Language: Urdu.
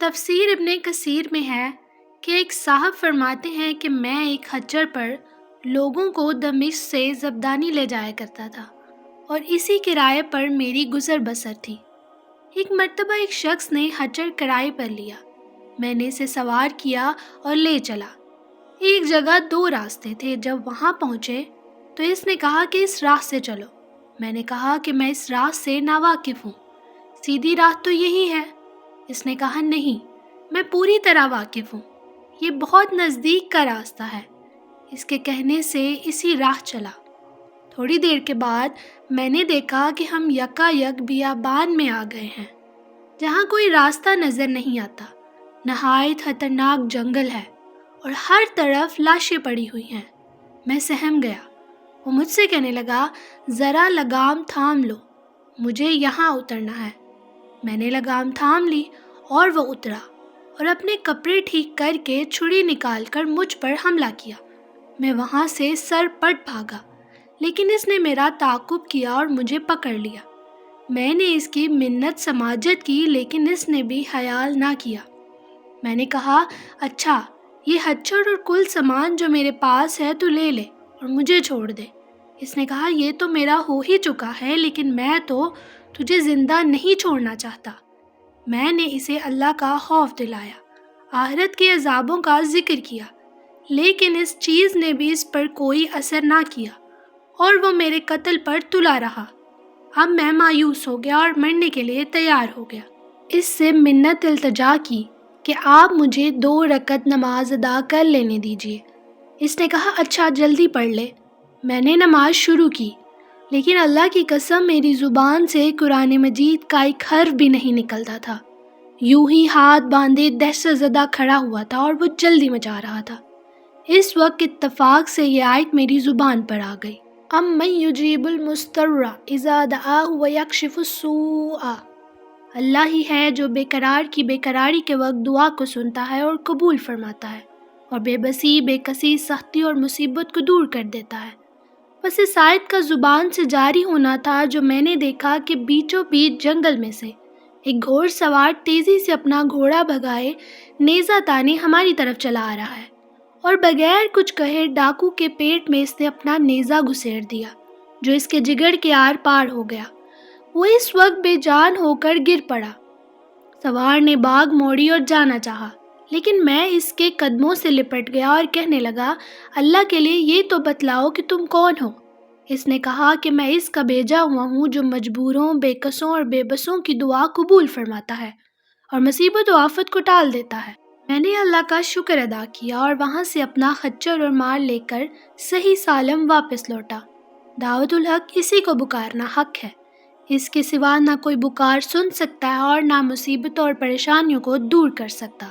تفسیر ابن کثیر میں ہے کہ ایک صاحب فرماتے ہیں کہ میں ایک خچر پر لوگوں کو دمشق سے زبدانی لے جایا کرتا تھا اور اسی کرائے پر میری گزر بسر تھی۔ ایک مرتبہ ایک شخص نے خچر کرائے پر لیا، میں نے اسے سوار کیا اور لے چلا۔ ایک جگہ 2 راستے تھے، جب وہاں پہنچے تو اس نے کہا کہ اس راہ سے چلو۔ میں نے کہا کہ میں اس راہ سے ناواقف ہوں، سیدھی راہ تو یہی ہے۔ اس نے کہا نہیں، میں پوری طرح واقف ہوں، یہ بہت نزدیک کا راستہ ہے۔ اس کے کہنے سے اسی راہ چلا۔ تھوڑی دیر کے بعد میں نے دیکھا کہ ہم یکایک بیابان میں آ گئے ہیں جہاں کوئی راستہ نظر نہیں آتا۔ نہایت خطرناک جنگل ہے اور ہر طرف لاشیں پڑی ہوئی ہیں۔ میں سہم گیا۔ وہ مجھ سے کہنے لگا، ذرا لگام تھام لو، مجھے یہاں اترنا ہے۔ میں نے لگام تھام لی اور وہ اترا اور اپنے کپڑے ٹھیک کر کے چھری نکال کر مجھ پر حملہ کیا۔ میں وہاں سے سر پٹ بھاگا، لیکن اس نے میرا تعاقب کیا اور مجھے پکڑ لیا۔ میں نے اس کی منت سماجت کی، لیکن اس نے بھی خیال نہ کیا۔ میں نے کہا، اچھا، یہ خچر اور کل سامان جو میرے پاس ہے تو لے لے اور مجھے چھوڑ دے۔ اس نے کہا، یہ تو میرا ہو ہی چکا ہے، لیکن میں تو تجھے زندہ نہیں چھوڑنا چاہتا۔ میں نے اسے اللہ کا خوف دلایا، آخرت کے عذابوں کا ذکر کیا، لیکن اس چیز نے بھی اس پر کوئی اثر نہ کیا اور وہ میرے قتل پر تلا رہا۔ اب میں مایوس ہو گیا اور مرنے کے لیے تیار ہو گیا۔ اس سے منت التجا کی کہ آپ مجھے 2 رکعت نماز ادا کر لینے دیجیے۔ اس نے کہا، اچھا، جلدی پڑھ لے۔ میں نے نماز شروع کی، لیکن اللہ کی قسم میری زبان سے قرآن مجید کا ایک حرف بھی نہیں نکلتا تھا۔ یوں ہی ہاتھ باندھے دہشت زدہ کھڑا ہوا تھا اور وہ جلدی مچا رہا تھا۔ اس وقت اتفاق سے یہ آیت میری زبان پر آ گئی، امن یجیب المضطر اذا دعاہ ویکشف السوء۔ اللہ ہی ہے جو بے قرار کی بے قراری کے وقت دعا کو سنتا ہے اور قبول فرماتا ہے، اور بے بسی بے کسی سختی اور مصیبت کو دور کر دیتا ہے۔ بس اس آیت کا زبان سے جاری ہونا تھا جو میں نے دیکھا کہ بیچوں بیچ جنگل میں سے ایک گھوڑ سوار تیزی سے اپنا گھوڑا بھگائے نیزہ تانے ہماری طرف چلا آ رہا ہے، اور بغیر کچھ کہے ڈاکو کے پیٹ میں اس نے اپنا نیزہ گھسیڑ دیا جو اس کے جگر کے آر پار ہو گیا۔ وہ اس وقت بے جان ہو کر گر پڑا۔ سوار نے باغ موڑی اور جانا چاہا، لیکن میں اس کے قدموں سے لپٹ گیا اور کہنے لگا، اللہ کے لیے یہ تو بتلاؤ کہ تم کون ہو؟ اس نے کہا کہ میں اس کا بھیجا ہوا ہوں جو مجبوروں، بے کسوں اور بے بسوں کی دعا قبول فرماتا ہے اور مصیبت و آفت کو ٹال دیتا ہے۔ میں نے اللہ کا شکر ادا کیا اور وہاں سے اپنا خچر اور مال لے کر صحیح سالم واپس لوٹا۔ دعوت الحق اسی کو پکارنا حق ہے، اس کے سوا نہ کوئی پکار سن سکتا ہے اور نہ مصیبتوں اور پریشانیوں کو دور کر سکتا۔